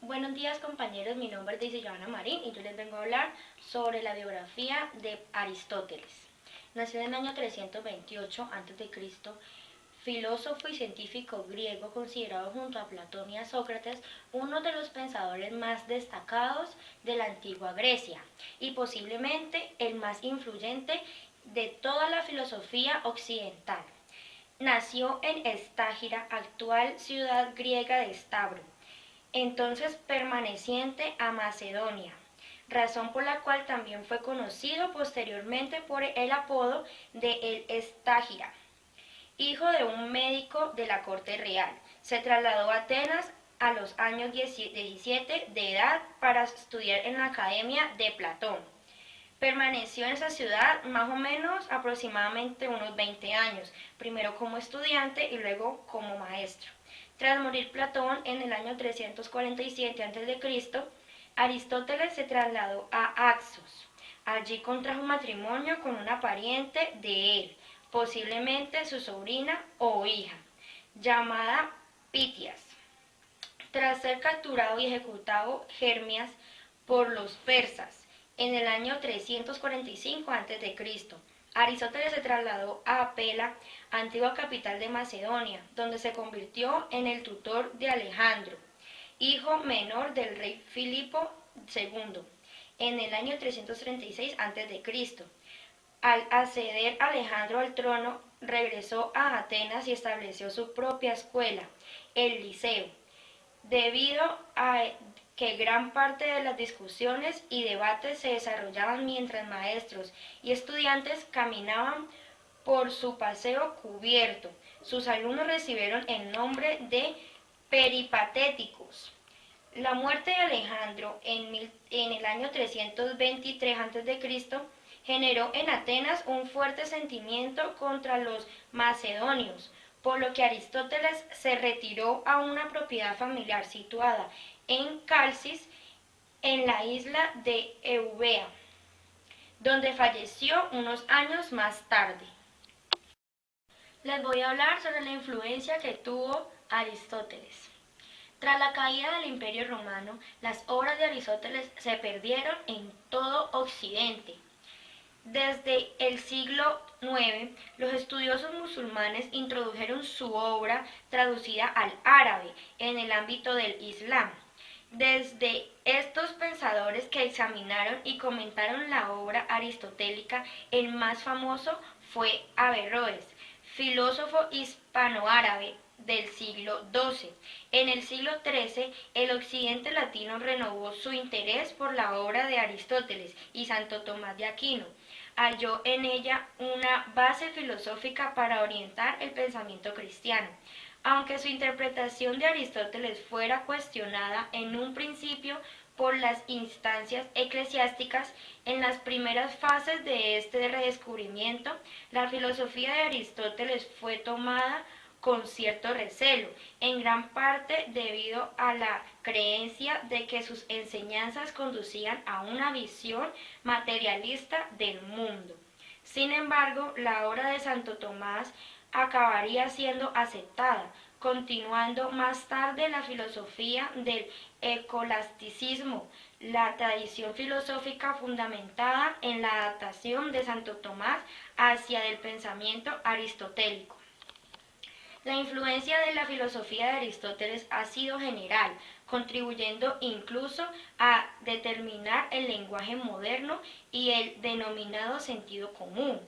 Buenos días compañeros, mi nombre es Daisy Johanna Marín y yo les vengo a hablar sobre la biografía de Aristóteles. Nació en el año 328 a.C., filósofo y científico griego considerado junto a Platón y a Sócrates uno de los pensadores más destacados de la antigua Grecia y posiblemente el más influyente de toda la filosofía occidental. Nació en Estágira, actual ciudad griega de Estabro, entonces perteneciente a Macedonia, razón por la cual también fue conocido posteriormente por el apodo de el Estágira. Hijo de un médico de la corte real, se trasladó a Atenas a los años 17 de edad para estudiar en la academia de Platón. Permaneció en esa ciudad más o menos aproximadamente unos 20 años, primero como estudiante y luego como maestro. Tras morir Platón en el año 347 a.C., Aristóteles se trasladó a Axos. Allí contrajo matrimonio con una pariente de él, posiblemente su sobrina o hija, llamada Pitias. Tras ser capturado y ejecutado Hermias por los persas en el año 345 a.C., Aristóteles se trasladó a Pela, antigua capital de Macedonia, donde se convirtió en el tutor de Alejandro, hijo menor del rey Filipo II, en el año 336 a.C. Al acceder Alejandro al trono, regresó a Atenas y estableció su propia escuela, el Liceo, debido a que gran parte de las discusiones y debates se desarrollaban mientras maestros y estudiantes caminaban por su paseo cubierto. Sus alumnos recibieron el nombre de peripatéticos. La muerte de Alejandro en el año 323 a.C. generó en Atenas un fuerte sentimiento contra los macedonios, por lo que Aristóteles se retiró a una propiedad familiar situada en Calcis, en la isla de Eubea, donde falleció unos años más tarde. Les voy a hablar sobre la influencia que tuvo Aristóteles. Tras la caída del Imperio Romano, las obras de Aristóteles se perdieron en todo Occidente. Desde el siglo IX, los estudiosos musulmanes introdujeron su obra traducida al árabe en el ámbito del Islam. Desde estos pensadores que examinaron y comentaron la obra aristotélica, el más famoso fue Averroes, filósofo hispanoárabe del siglo XII. En el siglo XIII, el occidente latino renovó su interés por la obra de Aristóteles y Santo Tomás de Aquino. Halló en ella una base filosófica para orientar el pensamiento cristiano. Aunque su interpretación de Aristóteles fuera cuestionada en un principio por las instancias eclesiásticas, en las primeras fases de este redescubrimiento, la filosofía de Aristóteles fue tomada con cierto recelo, en gran parte debido a la creencia de que sus enseñanzas conducían a una visión materialista del mundo. Sin embargo, la obra de Santo Tomás acabaría siendo aceptada, continuando más tarde la filosofía del escolasticismo, la tradición filosófica fundamentada en la adaptación de Santo Tomás hacia el pensamiento aristotélico. La influencia de la filosofía de Aristóteles ha sido general, contribuyendo incluso a determinar el lenguaje moderno y el denominado sentido común,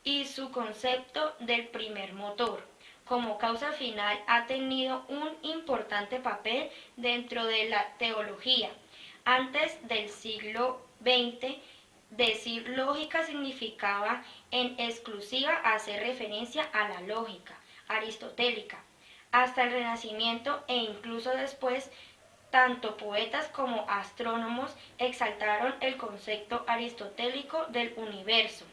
y su concepto del primer motor. Como causa final ha tenido un importante papel dentro de la teología. Antes del siglo XX, decir lógica significaba en exclusiva hacer referencia a la lógica aristotélica. Hasta el Renacimiento e incluso después, tanto poetas como astrónomos exaltaron el concepto aristotélico del universo.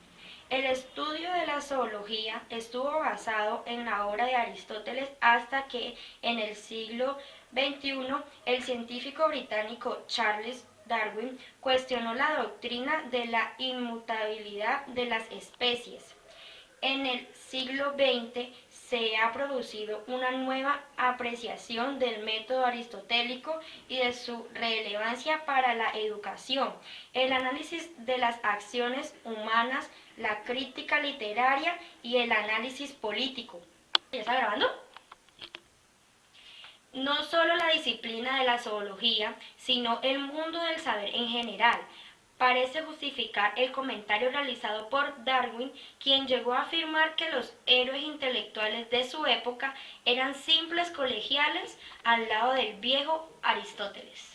El estudio de la zoología estuvo basado en la obra de Aristóteles hasta que en el siglo XXI el científico británico Charles Darwin cuestionó la doctrina de la inmutabilidad de las especies. En el siglo XX se ha producido una nueva apreciación del método aristotélico y de su relevancia para la educación, el análisis de las acciones humanas, la crítica literaria y el análisis político. ¿Ya está grabando? No solo la disciplina de la zoología, sino el mundo del saber en general, parece justificar el comentario realizado por Darwin, quien llegó a afirmar que los héroes intelectuales de su época eran simples colegiales al lado del viejo Aristóteles.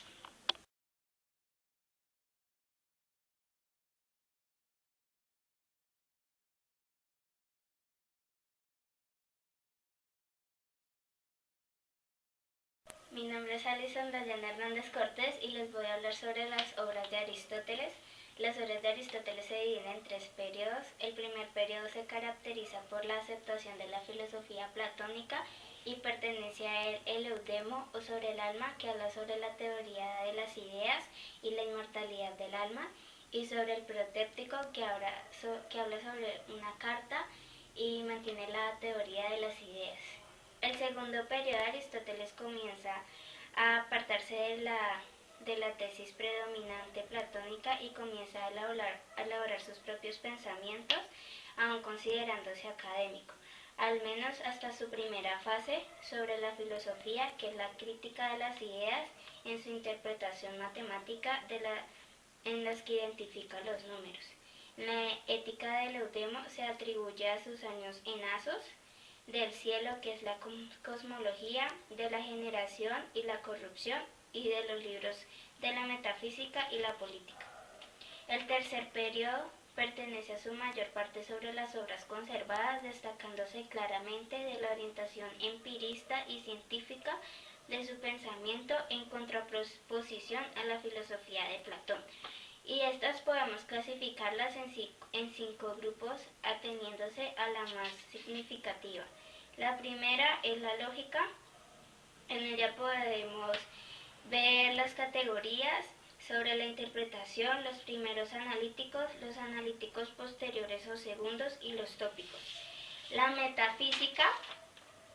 Mi nombre es Alison Dayana Hernández Cortés y les voy a hablar sobre las obras de Aristóteles. Las obras de Aristóteles se dividen en 3 periodos. El primer periodo se caracteriza por la aceptación de la filosofía platónica y pertenece a él el Eudemo o sobre el alma, que habla sobre la teoría de las ideas y la inmortalidad del alma, y sobre el protéptico, que habla sobre una carta y mantiene la teoría de las ideas. El segundo periodo de Aristóteles comienza a apartarse de la tesis predominante platónica y comienza a elaborar sus propios pensamientos, aun considerándose académico, al menos hasta su primera fase sobre la filosofía, que es la crítica de las ideas en su interpretación matemática en las que identifica los números. La ética del Eudemo se atribuye a sus años en Asos, del cielo, que es la cosmología, de la generación y la corrupción, y de los libros de la metafísica y la política. El tercer periodo pertenece a su mayor parte sobre las obras conservadas, destacándose claramente de la orientación empirista y científica de su pensamiento en contraposición a la filosofía de Platón. Y estas podemos clasificarlas en 5 grupos, ateniéndose a la más significativa. La primera es la lógica. En ella podemos ver las categorías sobre la interpretación, los primeros analíticos, los analíticos posteriores o segundos y los tópicos. La metafísica,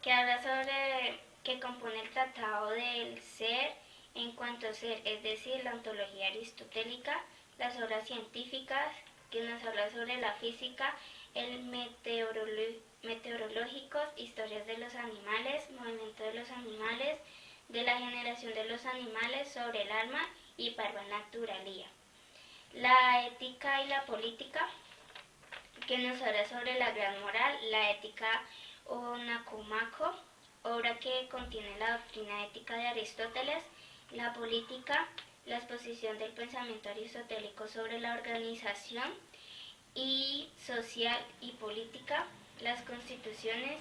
que compone el tratado del ser en cuanto a ser, es decir, la ontología aristotélica. Las obras científicas, que nos habla sobre la física, el meteorológicos, historias de los animales, movimiento de los animales, de la generación de los animales, sobre el alma y parvanaturalía. La ética y la política, que nos habla sobre la gran moral, la ética o Nacomaco, obra que contiene la doctrina ética de Aristóteles. La política, la exposición del pensamiento aristotélico sobre la organización y social y política, las constituciones,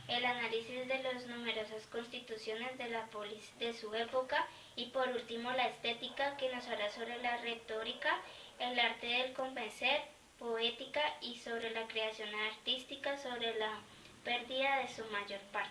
el análisis de las numerosas constituciones de la polis de su época, y por último la estética, que nos habla sobre la retórica, el arte del convencer, poética, y sobre la creación artística, sobre la pérdida de su mayor parte.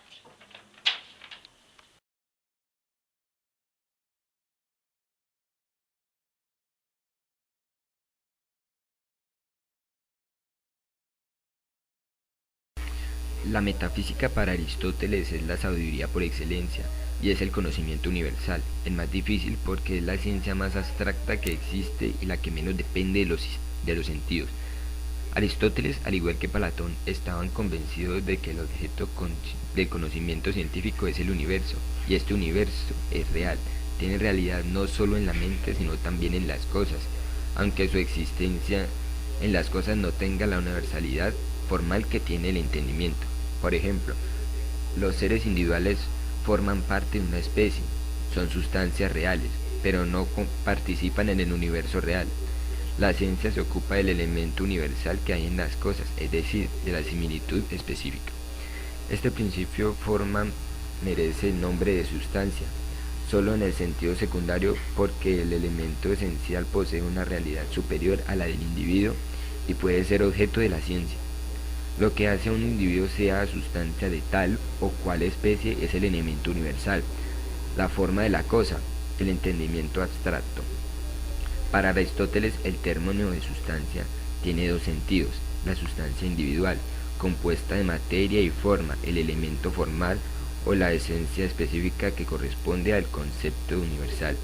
La metafísica para Aristóteles es la sabiduría por excelencia y es el conocimiento universal, el más difícil porque es la ciencia más abstracta que existe y la que menos depende de los sentidos. Aristóteles, al igual que Platón, estaban convencidos de que el objeto del conocimiento científico es el universo, y este universo es real, tiene realidad no solo en la mente sino también en las cosas, aunque su existencia en las cosas no tenga la universalidad formal que tiene el entendimiento. Por ejemplo, los seres individuales forman parte de una especie, son sustancias reales, pero no participan en el universo real. La ciencia se ocupa del elemento universal que hay en las cosas, es decir, de la similitud específica. Este principio forma merece el nombre de sustancia, solo en el sentido secundario porque el elemento esencial posee una realidad superior a la del individuo y puede ser objeto de la ciencia. Lo que hace a un individuo sea sustancia de tal o cual especie es el elemento universal, la forma de la cosa, el entendimiento abstracto. Para Aristóteles, el término de sustancia tiene 2 sentidos: la sustancia individual, compuesta de materia y forma, el elemento formal o la esencia específica que corresponde al concepto universal,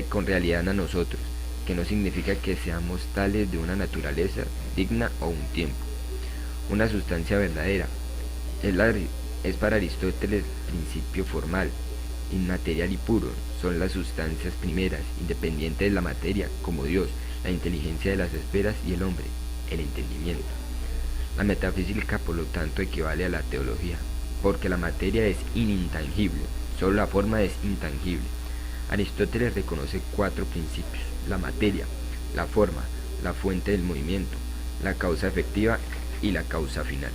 con realidad a nosotros, que no significa que seamos tales de una naturaleza digna o un tiempo. Una sustancia verdadera es para Aristóteles principio formal, inmaterial y puro. Son las sustancias primeras, independientes de la materia, como Dios, la inteligencia de las esferas y el hombre, el entendimiento. La metafísica, por lo tanto, equivale a la teología, porque la materia es inintangible, solo la forma es intangible. Aristóteles reconoce 4 principios: la materia, la forma, la fuente del movimiento, la causa efectiva y la causa final.